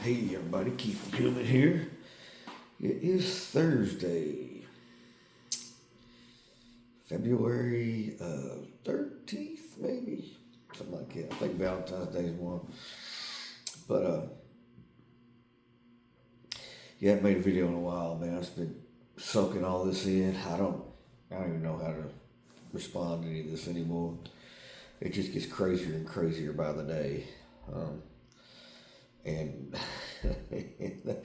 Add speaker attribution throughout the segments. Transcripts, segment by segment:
Speaker 1: Hey everybody, Keith the Human here. It is Thursday, February 13th, maybe? Something like that. I think Valentine's Day is one. But yeah, I haven't made a video in a while, man. I've just been soaking all this in. I don't even know how to respond to any of this anymore. It just gets crazier and crazier by the day. And a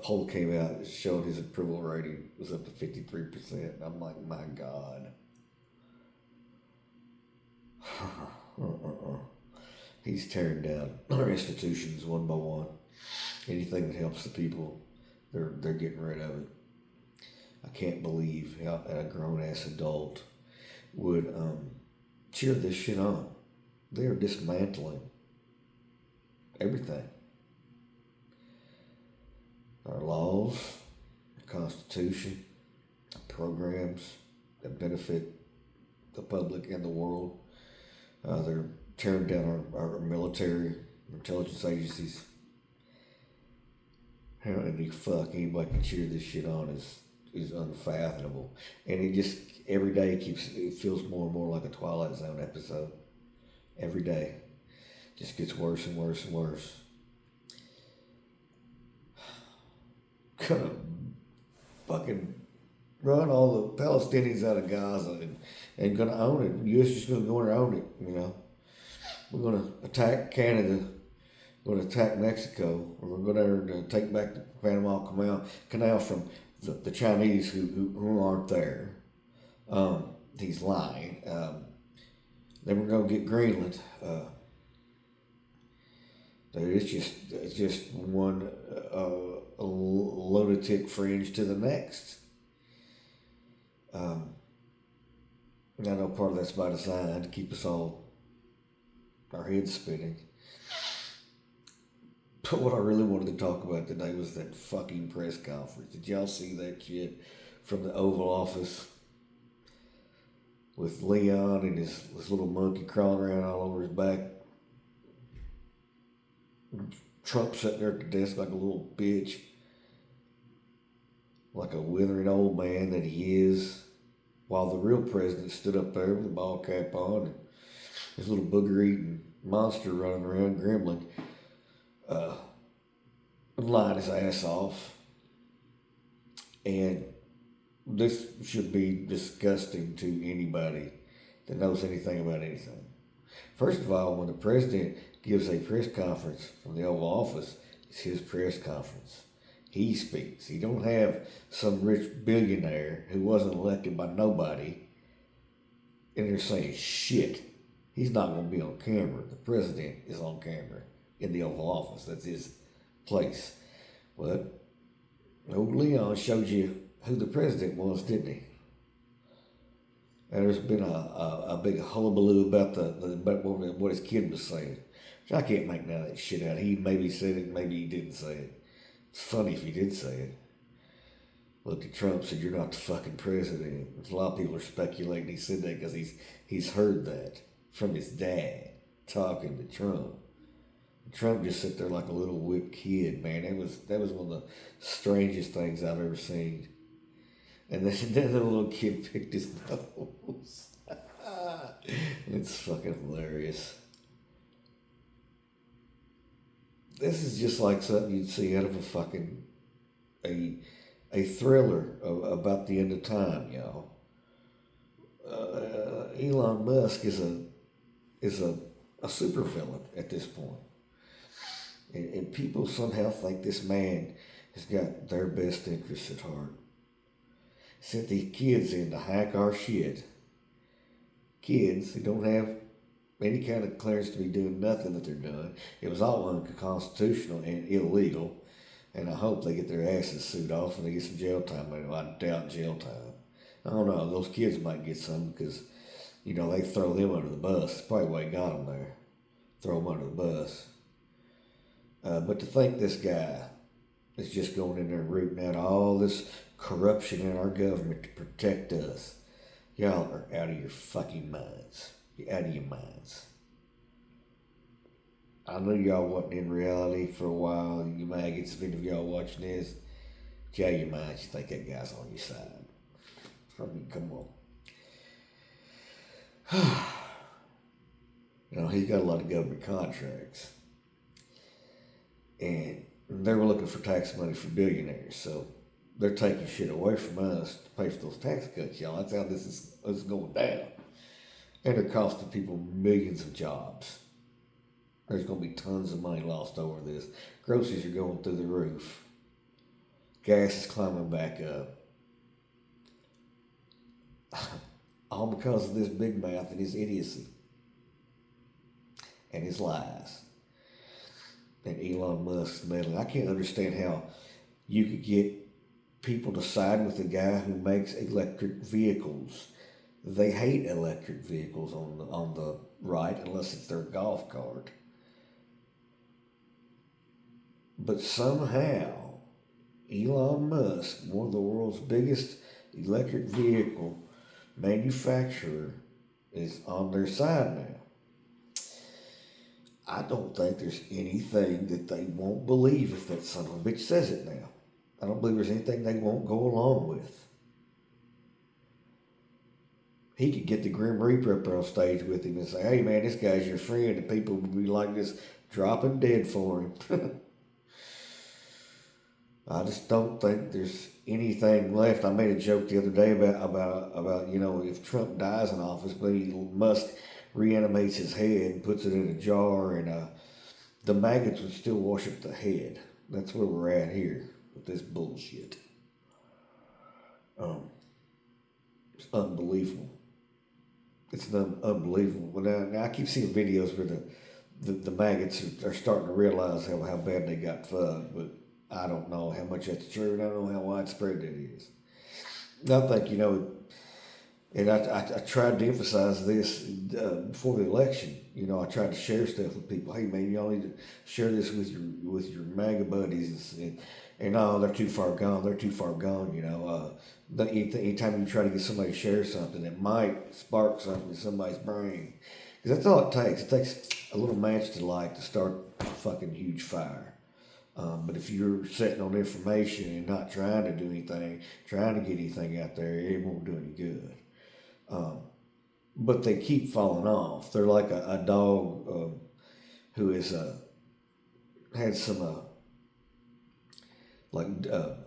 Speaker 1: poll came out that showed his approval rating was up to 53%. And I'm like, my God. He's tearing down our institutions one by one. Anything that helps the people, they're getting rid of it. I can't believe how a grown-ass adult would cheer this shit on. They are dismantling everything. Our laws, the Constitution, programs that benefit the public and the world. They're tearing down our military, intelligence agencies. How in the fuck anybody can cheer this shit on is unfathomable. And it just, every day it feels more and more like a Twilight Zone episode. Every day. Just gets worse and worse and worse. Gonna fucking run all the Palestinians out of Gaza and gonna own it. The U.S. is just gonna go in and own it, you know. We're gonna attack Canada. We're gonna attack Mexico. We're gonna go there to take back the Panama Canal from the Chinese who aren't there. He's lying. Then we're gonna get Greenland. It's just one lunatic fringe to the next. I know part of that's by design to keep us all, our heads spinning. But what I really wanted to talk about today was that fucking press conference. Did y'all see that shit from the Oval Office? With Leon and his little monkey crawling around all over his back. Trump sitting there at the desk like a little bitch. Like a withering old man that he is. While the real president stood up there with a ball cap on and his little booger-eating monster running around gremlin. Lying his ass off. And this should be disgusting to anybody that knows anything about anything. First of all, when the president gives a press conference from the Oval Office, it's his press conference. He speaks. He don't have some rich billionaire who wasn't elected by nobody and they're saying shit. He's not going to be on camera. The president is on camera in the Oval Office. That's his place. But old Leon showed you who the president was, didn't he? And there's been a big hullabaloo about what his kid was saying. I can't make none of that shit out. He maybe said it, maybe he didn't say it. It's funny if he did say it. Looked at Trump, said, "You're not the fucking president." A lot of people are speculating he said that because he's heard that from his dad talking to Trump. Trump just sit there like a little whipped kid, man. That was one of the strangest things I've ever seen. And then the little kid picked his nose. It's fucking hilarious. This is just like something you'd see out of a fucking a thriller about the end of time, y'all. Elon Musk is a supervillain at this point. And people somehow think this man has got their best interests at heart. Sent these kids in to hack our shit. Kids who don't have any kind of clearance to be doing nothing that they're doing. It was all unconstitutional and illegal. And I hope they get their asses sued off and they get some jail time. I doubt jail time. I don't know. Those kids might get some because, you know, they throw them under the bus. That's probably why he got them there. Throw them under the bus. But to think this guy is just going in there and rooting out all this corruption in our government to protect us. Y'all are out of your fucking minds. You're out of your minds. I know y'all wasn't in reality for a while. You maggots, if any of y'all watching this, tell your minds you think that guy's on your side. I mean, come on. He got a lot of government contracts. And they were looking for tax money for billionaires. So they're taking shit away from us to pay for those tax cuts, y'all. That's how this is going down. And they're costing people millions of jobs. There's going to be tons of money lost over this. Groceries are going through the roof. Gas is climbing back up. All because of this big mouth and his idiocy. And his lies. And Elon Musk's meddling. I can't understand how you could get people to side with the guy who makes electric vehicles. They hate electric vehicles on the right unless it's their golf cart. But somehow, Elon Musk, one of the world's biggest electric vehicle manufacturer, is on their side now. I don't think there's anything that they won't believe if that son of a bitch says it now. I don't believe there's anything they won't go along with. He could get the Grim Reaper up there on stage with him and say, hey man, this guy's your friend, and people would be like this, dropping dead for him. I just don't think there's anything left. I made a joke the other day about if Trump dies in office, but Musk reanimates his head and puts it in a jar, and the maggots would still wash up the head. That's where we're at here with this bullshit. It's unbelievable. It's unbelievable. Well, now I keep seeing videos where the maggots are starting to realize how bad they got fucked, but I don't know how much that's true, and I don't know how widespread that is. I think, and I tried to emphasize this before the election. I tried to share stuff with people. Hey, man, y'all need to share this with your MAGA buddies. And no, they're too far gone. They're too far gone, Anytime you try to get somebody to share something, it might spark something in somebody's brain. Because that's all it takes. It takes a little match to light to start a fucking huge fire. But if you're sitting on information and not trying to do anything, trying to get anything out there, it won't do any good. But they keep falling off. They're like a dog who is had some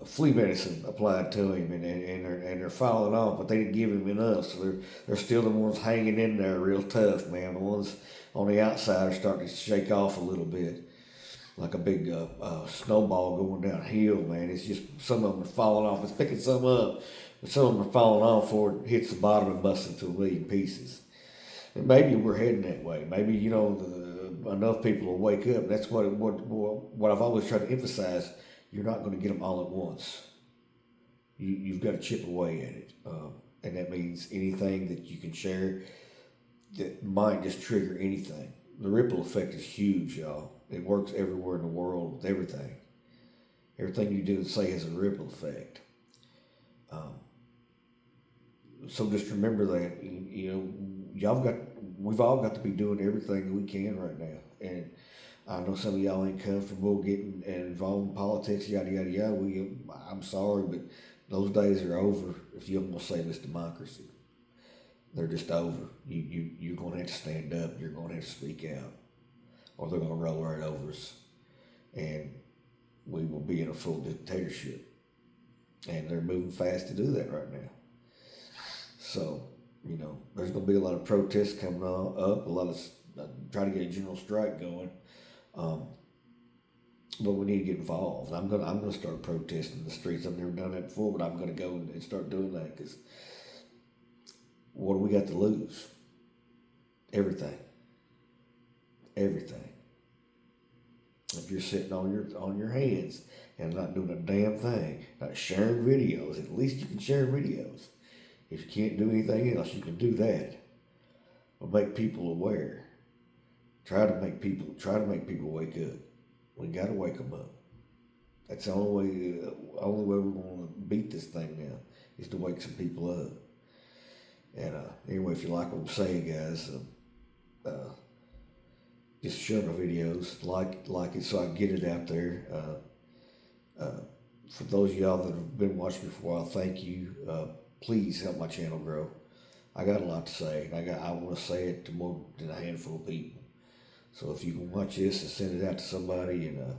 Speaker 1: flea medicine applied to him, and they're falling off, but they didn't give him enough, so they're still the ones hanging in there real tough, man. The ones on the outside are starting to shake off a little bit. Like a big snowball going downhill, man. It's just some of them are falling off. It's picking some up, but some of them are falling off before it hits the bottom and busts into a million pieces. And maybe we're heading that way. Maybe enough people will wake up. That's what I've always tried to emphasize. You're not going to get them all at once. You've got to chip away at it, and that means anything that you can share that might just trigger anything. The ripple effect is huge, y'all. It works everywhere in the world with everything. Everything you do and say has a ripple effect. So just remember that, we've all got to be doing everything that we can right now. And I know some of y'all ain't comfortable getting involved in politics, yada, yada, yada. I'm sorry, but those days are over if you're going to save this democracy. They're just over. You're going to have to stand up. You're going to have to speak out, or they're going to roll right over us, and we will be in a full dictatorship. And they're moving fast to do that right now. So, there's going to be a lot of protests coming up, a lot of trying to get a general strike going. But we need to get involved. I'm gonna start protesting in the streets. I've never done that before, but I'm gonna go and start doing that, because what do we got to lose? Everything. Everything. If you're sitting on your hands and not doing a damn thing, not sharing videos, at least you can share videos. If you can't do anything else, you can do that. But make people aware. Try to make people wake up. We got to wake them up. That's the only way we're going to beat this thing now, is to wake some people up. And anyway, if you like what I'm saying, guys, just share my videos, like it, so I can get it out there. For those of y'all that have been watching me for a while, thank you. Please help my channel grow. I got a lot to say, and I want to say it to more than a handful of people. So if you can watch this and send it out to somebody, and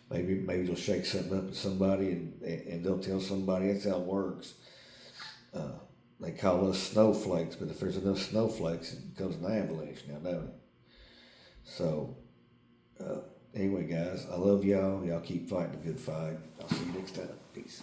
Speaker 1: maybe it'll shake something up with somebody, and they'll tell somebody. That's how it works. They call us snowflakes, but if there's enough snowflakes, it becomes an avalanche now, don't it? So anyway, guys, I love y'all. Y'all keep fighting a good fight. I'll see you next time. Peace.